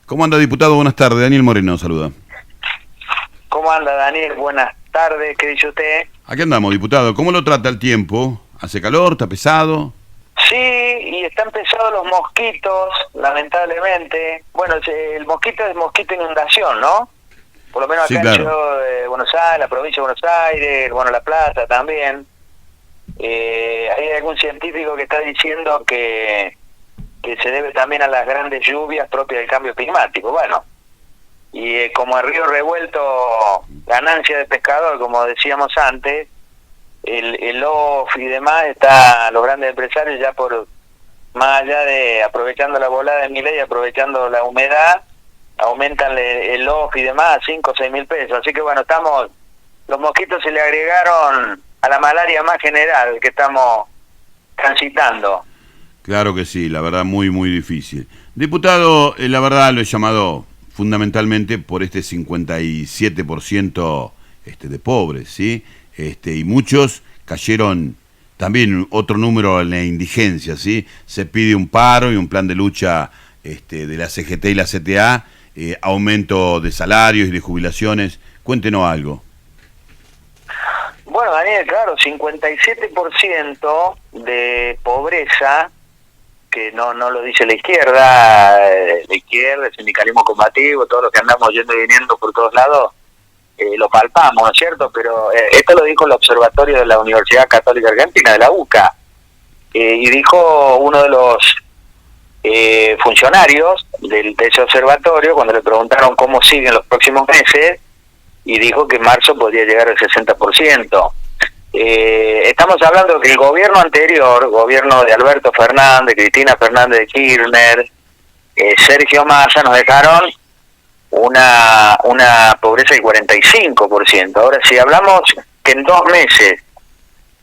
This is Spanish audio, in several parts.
¿Cómo anda, diputado? Buenas tardes. Daniel Moreno saluda. ¿Cómo anda, Daniel? Buenas tardes. ¿Qué dice usted? Aquí andamos, diputado. ¿Cómo lo trata el tiempo? ¿Hace calor? ¿Está pesado? Sí, y están pesados los mosquitos, lamentablemente. Bueno, el mosquito es mosquito inundación, ¿no? Por lo menos acá Sí, en claro. Ciudad de Buenos Aires, la provincia de Buenos Aires, bueno, La Plata también. Hay algún científico que está diciendo que se debe también a las grandes lluvias propias del cambio climático. Bueno, y como el río revuelto, ganancia de pescador, como decíamos antes, el OF y demás, los grandes empresarios ya por más allá de aprovechando la volada de Milei, aprovechando la humedad, aumentan el OF y demás a 5 o 6 mil pesos. Así que bueno, los mosquitos se le agregaron a la malaria más general que estamos transitando. Claro que sí, la verdad muy, muy difícil. Diputado, la verdad lo he llamado fundamentalmente por este 57% de pobres, ¿sí? Y muchos cayeron también otro número en la indigencia, ¿sí? Se pide un paro y un plan de lucha de la CGT y la CTA, aumento de salarios y de jubilaciones. Cuéntenos algo. Bueno, Daniel, claro, 57% de pobreza, que no lo dice la izquierda, el sindicalismo combativo, todo lo que andamos yendo y viniendo por todos lados, lo palpamos, ¿no es cierto? Pero esto lo dijo el Observatorio de la Universidad Católica Argentina, de la UCA, y dijo uno de los funcionarios de ese observatorio, cuando le preguntaron cómo siguen los próximos meses, y dijo que en marzo podría llegar al 60%. Estamos hablando que el gobierno anterior, gobierno de Alberto Fernández, Cristina Fernández de Kirchner, Sergio Massa, nos dejaron una pobreza del 45%. Ahora, si hablamos que en 2 meses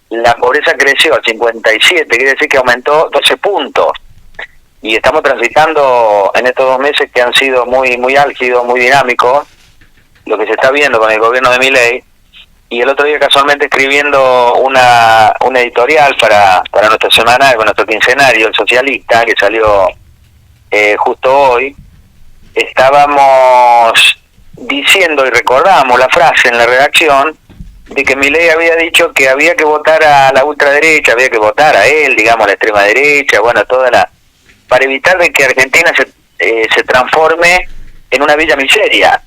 la pobreza creció al 57%, quiere decir que aumentó 12 puntos. Y estamos transitando en estos 2 meses que han sido muy, muy álgidos, muy dinámicos, lo que se está viendo con el gobierno de Milei. Y el otro día, casualmente, escribiendo una editorial para nuestro semanario, con nuestro quincenario, El Socialista, que salió justo hoy, estábamos diciendo y recordamos la frase en la redacción de que Milei había dicho que había que votar a la ultraderecha, había que votar a él, digamos, a la extrema derecha, bueno, para evitar de que Argentina se transforme en una villa miseria.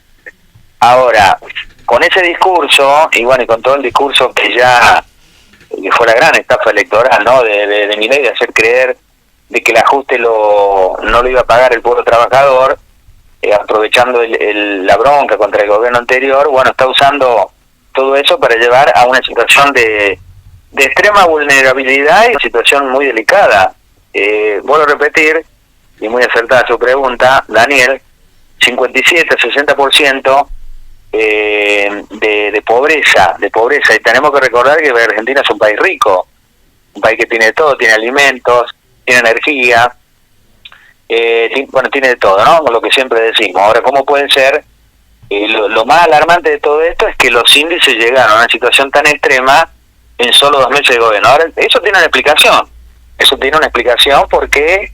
Ahora, con ese discurso, y bueno, y con todo el discurso que fue la gran estafa electoral, ¿no?, de Milei, de hacer creer de que el ajuste no lo iba a pagar el pueblo trabajador, aprovechando la bronca contra el gobierno anterior, bueno, está usando todo eso para llevar a una situación de extrema vulnerabilidad y una situación muy delicada. Vuelvo a repetir, y muy acertada su pregunta, Daniel, 57-60% de pobreza, y tenemos que recordar que Argentina es un país rico, un país que tiene todo, tiene alimentos, tiene energía, tiene de todo, ¿no? Lo que siempre decimos. Ahora, ¿cómo puede ser? Lo más alarmante de todo esto es que los índices llegaron a una situación tan extrema en solo 2 meses de gobierno. Ahora, eso tiene una explicación porque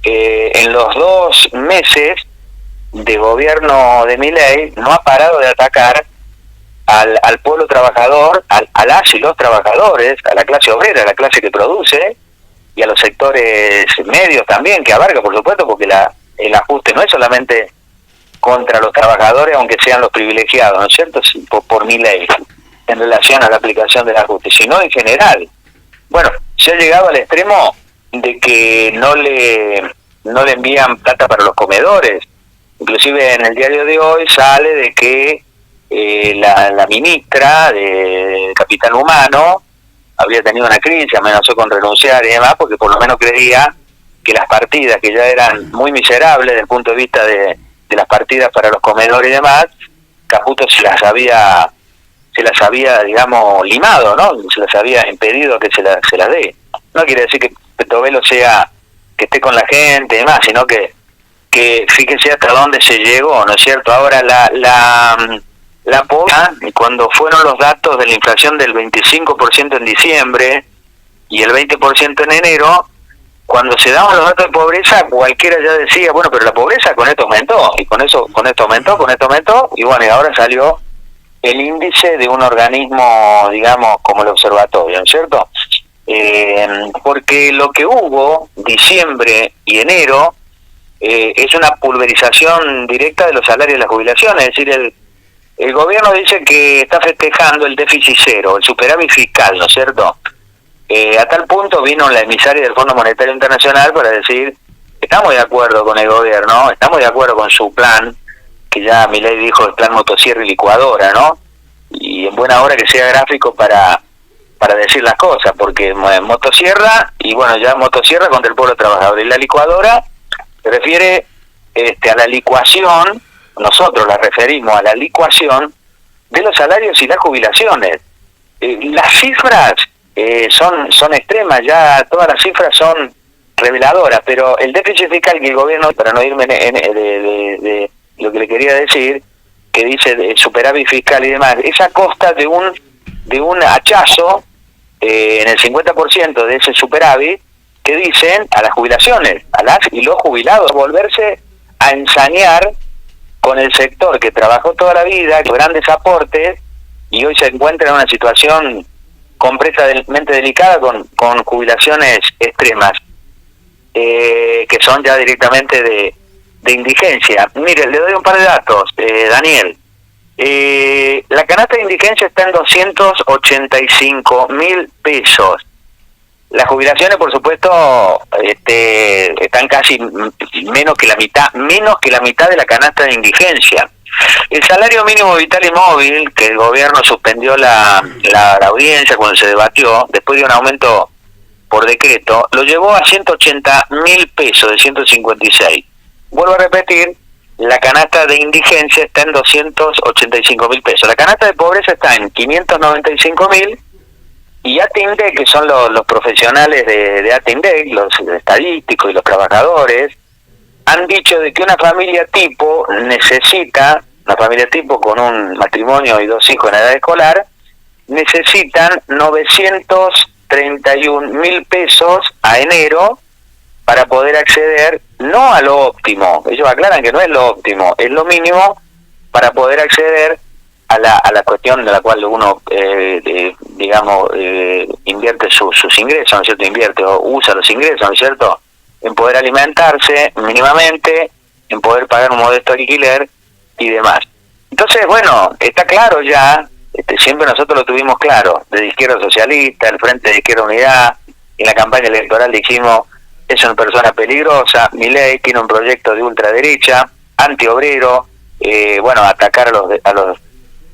en los 2 meses de gobierno de Milei no ha parado de atacar al pueblo trabajador, a las y los trabajadores, a la clase obrera, a la clase que produce, y a los sectores medios también, que abarca, por supuesto, porque el ajuste no es solamente contra los trabajadores, aunque sean los privilegiados, ¿no es cierto?, por Milei, en relación a la aplicación del ajuste, sino en general. Bueno, se ha llegado al extremo de que no le envían plata para los comedores. Inclusive en el diario de hoy sale de que la ministra de Capital Humano había tenido una crisis, amenazó con renunciar y demás, porque por lo menos creía que las partidas, que ya eran muy miserables desde el punto de vista de las partidas para los comedores y demás, Caputo se las había, digamos, limado, ¿no? Se las había impedido que se las dé. No quiere decir que Petovelo que esté con la gente y demás, sino que fíjense hasta dónde se llegó, ¿no es cierto? Ahora la pobreza, cuando fueron los datos de la inflación del 25% en diciembre y el 20% en enero, cuando se daban los datos de pobreza, cualquiera ya decía, bueno, pero la pobreza con esto aumentó, y con esto aumentó, y bueno, y ahora salió el índice de un organismo, digamos, como el observatorio, ¿no es cierto? Porque lo que hubo, diciembre y enero, es una pulverización directa de los salarios y las jubilaciones, es decir, el gobierno dice que está festejando el déficit cero, el superávit fiscal, ¿no es cierto? A tal punto vino la emisaria del Fondo Monetario Internacional para decir, estamos de acuerdo con el gobierno, estamos de acuerdo con su plan, que ya Milei dijo el plan motosierra y licuadora, ¿no? Y en buena hora que sea gráfico para decir las cosas, porque motosierra, y bueno, ya motosierra contra el pueblo trabajador, y la licuadora se refiere a la licuación, nosotros la referimos a la licuación de los salarios y las jubilaciones. Las cifras son extremas, ya todas las cifras son reveladoras, pero el déficit fiscal que el gobierno, para no irme de lo que le quería decir, que dice de superávit fiscal y demás, es a costa de un hachazo en el 50% de ese superávit que dicen a las jubilaciones, a las y los jubilados, volverse a ensañar con el sector que trabajó toda la vida, con grandes aportes, y hoy se encuentra en una situación completamente delicada con jubilaciones extremas, que son ya directamente de indigencia. Mire, le doy un par de datos, Daniel. La canasta de indigencia está en 285.000 pesos. Las jubilaciones, por supuesto, están casi menos que la mitad de la canasta de indigencia. El salario mínimo vital y móvil, que el gobierno suspendió la audiencia cuando se debatió, después de un aumento por decreto, lo llevó a 180.000 pesos de 156. Vuelvo a repetir, la canasta de indigencia está en 285.000 pesos. La canasta de pobreza está en 595.000, y ATINDEC, que son los profesionales de ATINDEC, los estadísticos y los trabajadores, han dicho de que una familia tipo con un matrimonio y 2 hijos en edad escolar, necesitan 931.000 pesos a enero para poder acceder, no a lo óptimo, ellos aclaran que no es lo óptimo, es lo mínimo para poder acceder a la cuestión de la cual uno, invierte sus ingresos, ¿no es cierto? Invierte o usa los ingresos, ¿no es cierto? En poder alimentarse mínimamente, en poder pagar un modesto alquiler y demás. Entonces, bueno, está claro ya, siempre nosotros lo tuvimos claro, de Izquierda Socialista, el Frente de Izquierda Unidad, en la campaña electoral dijimos, es una persona peligrosa, Milei tiene un proyecto de ultraderecha, antiobrero, atacar a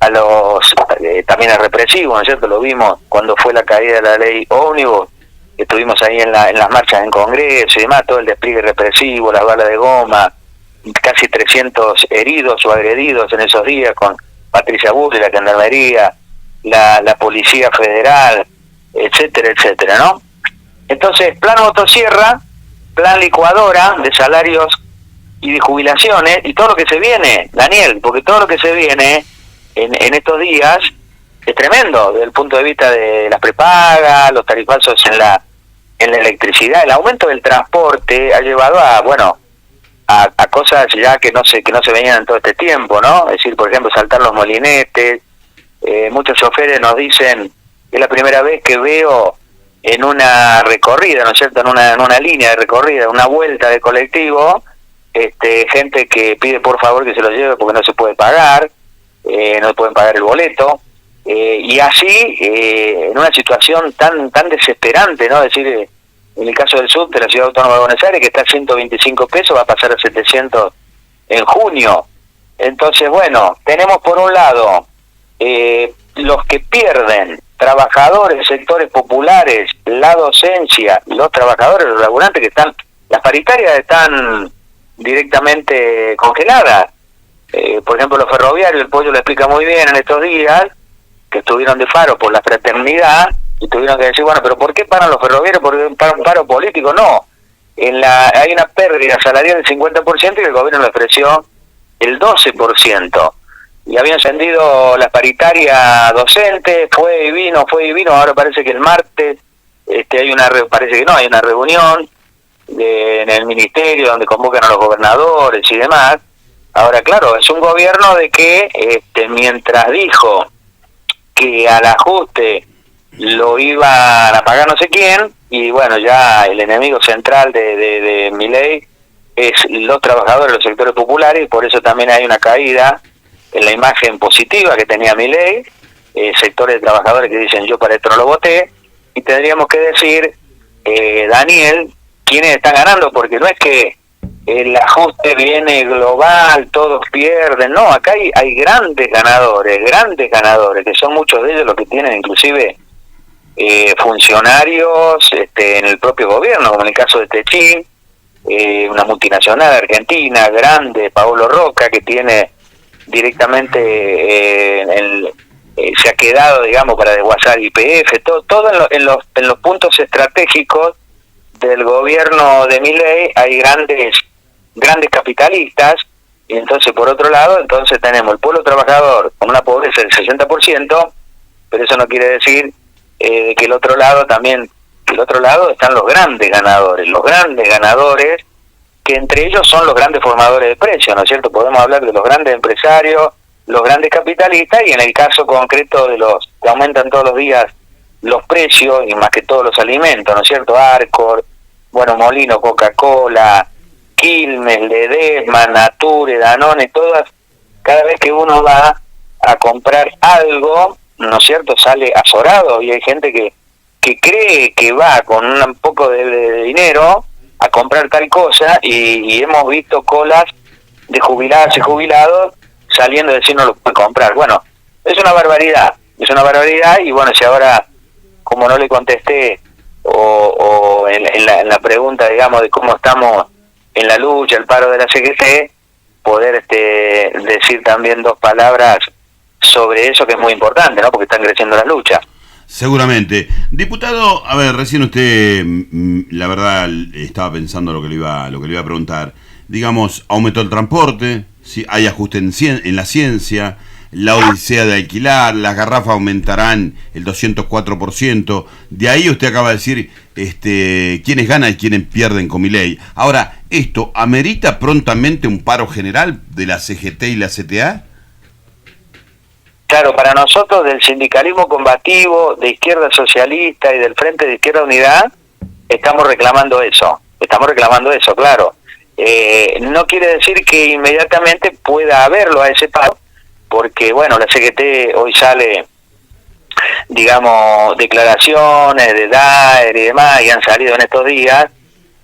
los también a represivos, ¿no es cierto? Lo vimos cuando fue la caída de la ley ómnibus, que estuvimos ahí en las marchas en Congreso y demás, todo el despliegue represivo, las balas de goma, casi 300 heridos o agredidos en esos días con Patricia Bullrich, la Gendarmería, la Policía Federal, etcétera, etcétera, ¿no? Entonces, plan motosierra, plan licuadora de salarios y de jubilaciones, y todo lo que se viene, Daniel, porque todo lo que se viene en estos días es tremendo, desde el punto de vista de las prepagas, los tarifazos en la electricidad, el aumento del transporte ha llevado a cosas ya que no se venían en todo este tiempo, ¿no? Es decir, por ejemplo, saltar los molinetes. Muchos choferes nos dicen, es la primera vez que veo en una recorrida, ¿no es cierto?, en una línea de recorrida, una vuelta de colectivo, gente que pide por favor que se lo lleve porque no se puede pagar, no pueden pagar el boleto, y así, en una situación tan desesperante, ¿no? Es decir, en el caso del subte, la Ciudad Autónoma de Buenos Aires, que está a 125 pesos, va a pasar a 700 en junio. Entonces, bueno, tenemos por un lado los que pierden, trabajadores, sectores populares, la docencia, los trabajadores, los laburantes, que están, las paritarias están directamente congeladas. Por ejemplo, los ferroviarios, el Pollo lo explica muy bien en estos días, que estuvieron de faro por la fraternidad, y tuvieron que decir, bueno, pero ¿por qué paran los ferroviarios? ¿Por qué paran un paro político? No, hay una pérdida salarial del 50% y el gobierno le ofreció el 12%. Y habían encendido la paritaria docente, fue y vino, ahora parece que el martes hay una reunión, en el ministerio donde convocan a los gobernadores y demás. Ahora, claro, es un gobierno de que mientras dijo que al ajuste lo iban a pagar no sé quién, y bueno, ya el enemigo central de Milei es los trabajadores de los sectores populares, y por eso también hay una caída en la imagen positiva que tenía Milei, sectores de trabajadores que dicen yo para esto no lo voté, y tendríamos que decir, Daniel, quiénes están ganando, porque no es que el ajuste viene global, todos pierden, no, acá hay grandes ganadores, que son muchos de ellos los que tienen inclusive funcionarios en el propio gobierno, como en el caso de Techín, una multinacional argentina grande, Paolo Roca, que tiene directamente se ha quedado, digamos, para desguazar YPF, todo en los puntos estratégicos del gobierno de Milei hay grandes capitalistas, y entonces por otro lado tenemos el pueblo trabajador con una pobreza del 60%, pero eso no quiere decir que el otro lado están los grandes ganadores, que entre ellos son los grandes formadores de precios, ¿no es cierto? Podemos hablar de los grandes empresarios, los grandes capitalistas, y en el caso concreto de los que aumentan todos los días los precios, y más que todos los alimentos, ¿no es cierto? Arcor, bueno, Molino, Coca-Cola, Quilmes, Ledesma, Nature, Danone, todas, cada vez que uno va a comprar algo, ¿no es cierto?, sale azorado, y hay gente que cree que va con un poco de dinero a comprar tal cosa, y hemos visto colas de jubiladas y jubilados saliendo a decir no lo puede comprar. Bueno, es una barbaridad, y bueno, si ahora, como no le contesté, o en la pregunta, digamos, de cómo estamos en la lucha, el paro de la CGT, poder decir también dos palabras sobre eso, que es muy importante, ¿no? Porque están creciendo las luchas. Seguramente. Diputado, a ver, recién usted, la verdad, estaba pensando lo que le iba a preguntar. Digamos, aumentó el transporte, ¿sí? Hay ajuste en la ciencia, la odisea de alquilar, las garrafas aumentarán el 204%. De ahí usted acaba de decir quiénes ganan y quiénes pierden con Milei. Ahora, ¿esto amerita prontamente un paro general de la CGT y la CTA? Claro, para nosotros del sindicalismo combativo, de Izquierda Socialista y del Frente de Izquierda Unidad, estamos reclamando eso, claro. No quiere decir que inmediatamente pueda haberlo a ese paro, porque bueno, la CGT hoy sale, digamos, declaraciones de DAER y demás, y han salido en estos días,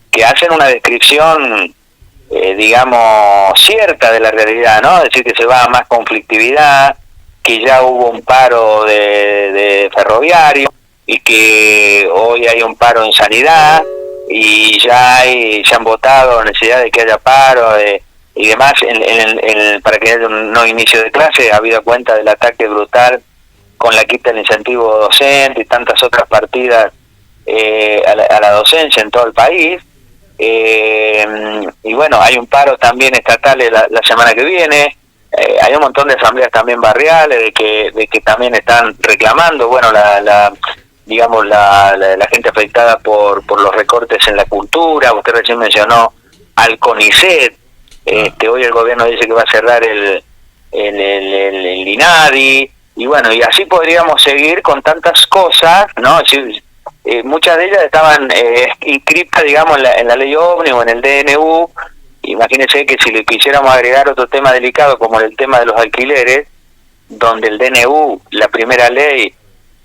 que hacen una descripción, digamos, cierta de la realidad, ¿no? Es decir, que se va a más conflictividad, que ya hubo un paro de ferroviario, y que hoy hay un paro en sanidad, y ya han votado necesidad de que haya paro y demás para que haya un no inicio de clase, habida cuenta del ataque brutal con la quita del incentivo docente y tantas otras partidas a la docencia en todo el país. Y bueno, hay un paro también estatal la semana que viene. Hay un montón de asambleas también barriales de que también están reclamando, bueno, la gente afectada por los recortes en la cultura. Usted recién mencionó al CONICET. Hoy el gobierno dice que va a cerrar el INADI, y bueno, y así podríamos seguir con tantas cosas, ¿no? Muchas de ellas estaban inscritas, digamos, en la ley ómnibus, en el DNU. Imagínense que si le quisiéramos agregar otro tema delicado como el tema de los alquileres, donde el DNU, la primera ley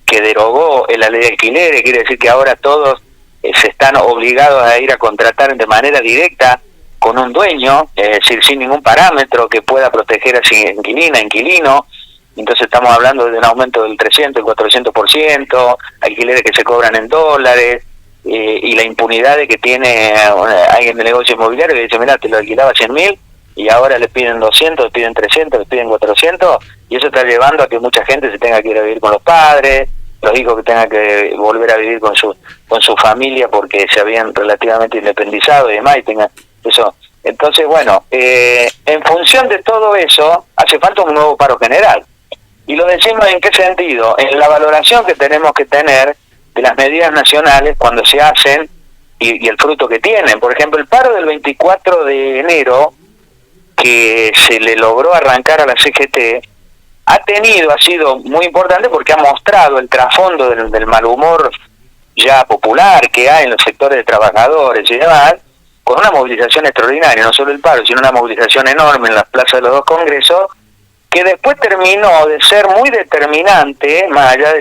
que derogó la ley de alquileres, quiere decir que ahora todos se están obligados a ir a contratar de manera directa con un dueño, es decir, sin ningún parámetro que pueda proteger a su inquilino. Entonces estamos hablando de un aumento del 300, el 400%, alquileres que se cobran en dólares, y la impunidad de que tiene alguien de negocio inmobiliario que dice, mira, te lo alquilaba 100.000 y ahora le piden 200, le piden 300, le piden 400, y eso está llevando a que mucha gente se tenga que ir a vivir con los padres, los hijos que tengan que volver a vivir con su familia porque se habían relativamente independizado y demás, y tengan eso. Entonces, bueno, en función de todo eso, hace falta un nuevo paro general. Y lo decimos en qué sentido, en la valoración que tenemos que tener de las medidas nacionales cuando se hacen y el fruto que tienen. Por ejemplo, el paro del 24 de enero, que se le logró arrancar a la CGT, ha sido muy importante porque ha mostrado el trasfondo del mal humor ya popular que hay en los sectores de trabajadores y demás, con una movilización extraordinaria, no solo el paro, sino una movilización enorme en las plazas de los dos congresos, que después terminó de ser muy determinante, más allá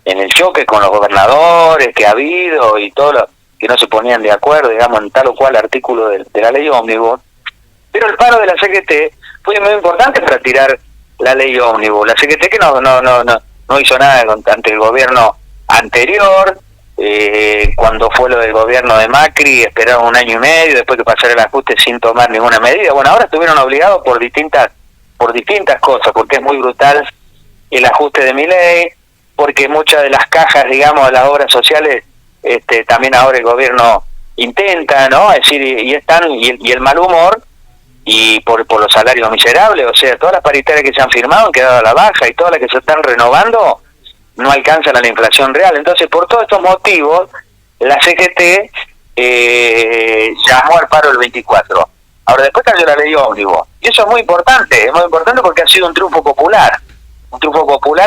en el choque con los gobernadores que ha habido y todo lo que no se ponían de acuerdo, digamos, en tal o cual artículo de la ley ómnibus, pero el paro de la CGT fue muy importante para tirar la ley ómnibus. La CGT que no hizo nada ante el gobierno anterior, cuando fue lo del gobierno de Macri, esperaron 1 año y medio después que pasara el ajuste sin tomar ninguna medida. Bueno, ahora estuvieron obligados por distintas cosas, porque es muy brutal el ajuste de Milei, porque muchas de las cajas, digamos, de las obras sociales, también ahora el gobierno intenta, ¿no? Es decir, y el mal humor, y por los salarios miserables, o sea, todas las paritarias que se han firmado han quedado a la baja, y todas las que se están renovando no alcanzan a la inflación real. Entonces, por todos estos motivos, la CGT llamó al paro el 24. Ahora, después cayó la ley ómnibus, y eso es muy importante porque ha sido un triunfo popular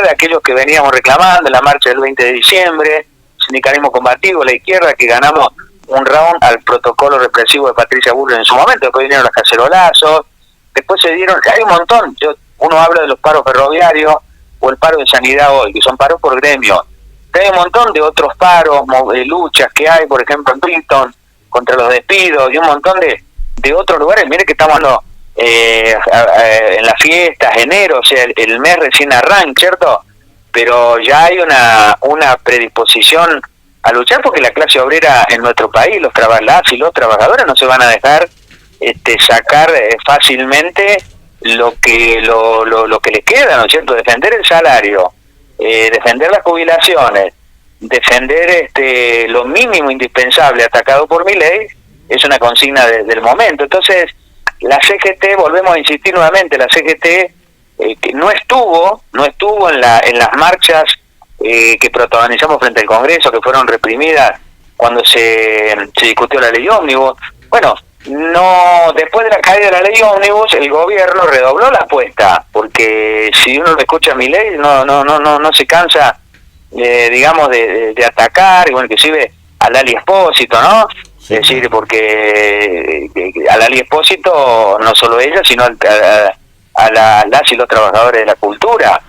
de aquellos que veníamos reclamando en la marcha del 20 de diciembre, sindicalismo combativo, la izquierda, que ganamos un round al protocolo represivo de Patricia Bullrich en su momento. Después vinieron los cacerolazos, después se dieron, hay un montón, uno habla de los paros ferroviarios o el paro de sanidad hoy, que son paros por gremio, pero hay un montón de otros paros, luchas que hay, por ejemplo en Brighton, contra los despidos, y un montón de otros lugares. Mire que estamos en las fiestas, enero, o sea, el mes recién arranca, ¿cierto? Pero ya hay una predisposición a luchar, porque la clase obrera en nuestro país, los trabajadores no se van a dejar sacar fácilmente lo que les queda, ¿no es cierto? Defender el salario, defender las jubilaciones, defender lo mínimo indispensable atacado por Milei, es una consigna del momento. Entonces, la CGT, volvemos a insistir nuevamente, la CGT que no estuvo en las marchas que protagonizamos frente al Congreso, que fueron reprimidas cuando se discutió la ley ómnibus. Bueno, después de la caída de la ley ómnibus, el gobierno redobló la apuesta, porque si uno lo escucha a Milei, no se cansa, digamos, de atacar, y bueno, inclusive a Lali Espósito, ¿no? Sí. Es decir, porque a Lali Espósito, no solo ella, sino a las y los trabajadores de la cultura.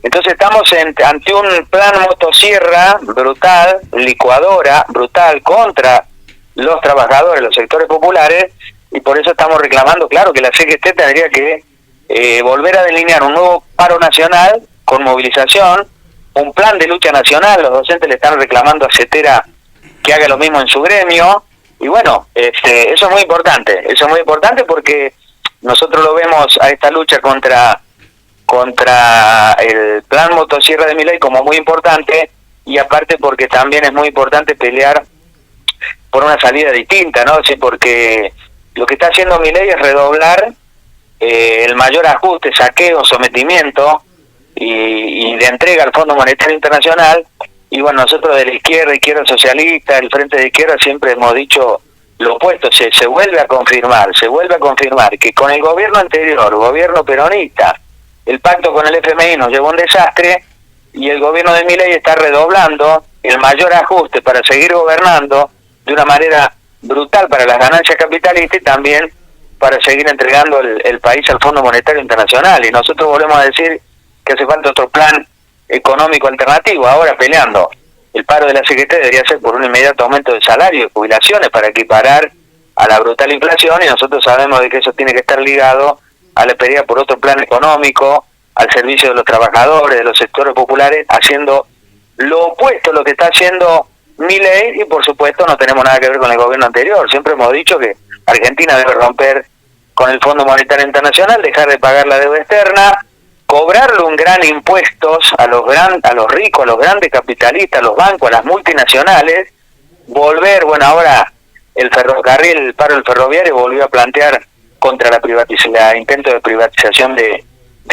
Entonces estamos ante un plan motosierra brutal, licuadora brutal contra los trabajadores, los sectores populares, y por eso estamos reclamando, claro, que la CGT tendría que volver a delinear un nuevo paro nacional con movilización, un plan de lucha nacional. Los docentes le están reclamando a Cetera que haga lo mismo en su gremio, y bueno, eso es muy importante porque nosotros lo vemos a esta lucha contra el plan motosierra de Milei como muy importante, y aparte porque también es muy importante pelear por una salida distinta, ¿no? Sí, porque lo que está haciendo Milei es redoblar el mayor ajuste, saqueo, sometimiento y de entrega al Fondo Monetario Internacional. Y bueno, nosotros de la izquierda socialista, el Frente de Izquierda, siempre hemos dicho lo opuesto. Se vuelve a confirmar que con el gobierno anterior, gobierno peronista, el pacto con el FMI nos llevó a un desastre, y el gobierno de Milei está redoblando el mayor ajuste para seguir gobernando de una manera brutal para las ganancias capitalistas, y también para seguir entregando el país al Fondo Monetario Internacional. Y nosotros volvemos a decir que hace falta otro plan económico alternativo. Ahora peleando el paro de la CGT debería ser por un inmediato aumento de salario y jubilaciones para equiparar a la brutal inflación, y nosotros sabemos de que eso tiene que estar ligado a la pelea por otro plan económico, al servicio de los trabajadores, de los sectores populares, haciendo lo opuesto a lo que está haciendo Milei. Y por supuesto no tenemos nada que ver con el gobierno anterior. Siempre hemos dicho que Argentina debe romper con el Fondo Monetario Internacional, dejar de pagar la deuda externa, cobrarle un gran impuestos a los ricos, a los grandes capitalistas, a los bancos, a las multinacionales, volver, bueno, ahora el ferrocarril, el paro del ferroviario volvió a plantear contra la intento de privatización de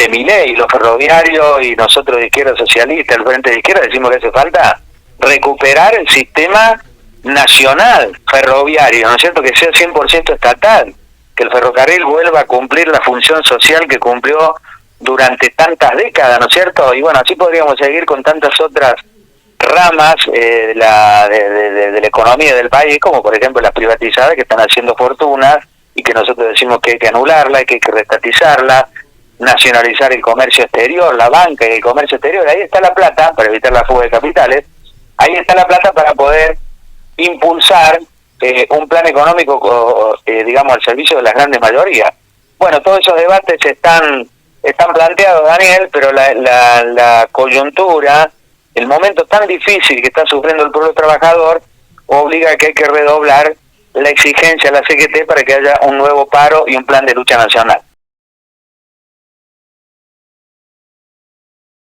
Milei, los ferroviarios, y nosotros de izquierda socialista, el Frente de Izquierda, decimos que hace falta recuperar el sistema nacional ferroviario, ¿no es cierto?, que sea 100% estatal, que el ferrocarril vuelva a cumplir la función social que cumplió durante tantas décadas, ¿no es cierto? Y bueno, así podríamos seguir con tantas otras ramas de la economía del país, como por ejemplo las privatizadas que están haciendo fortunas y que nosotros decimos que hay que anularla, que hay que restatizarla, nacionalizar el comercio exterior, la banca y el comercio exterior. Ahí está la plata para evitar la fuga de capitales, ahí está la plata para poder impulsar un plan económico, digamos, al servicio de las grandes mayorías. Bueno, todos esos debates están planteados, Daniel, pero la coyuntura, el momento tan difícil que está sufriendo el pueblo trabajador, obliga a que hay que redoblar la exigencia a la CGT para que haya un nuevo paro y un plan de lucha nacional.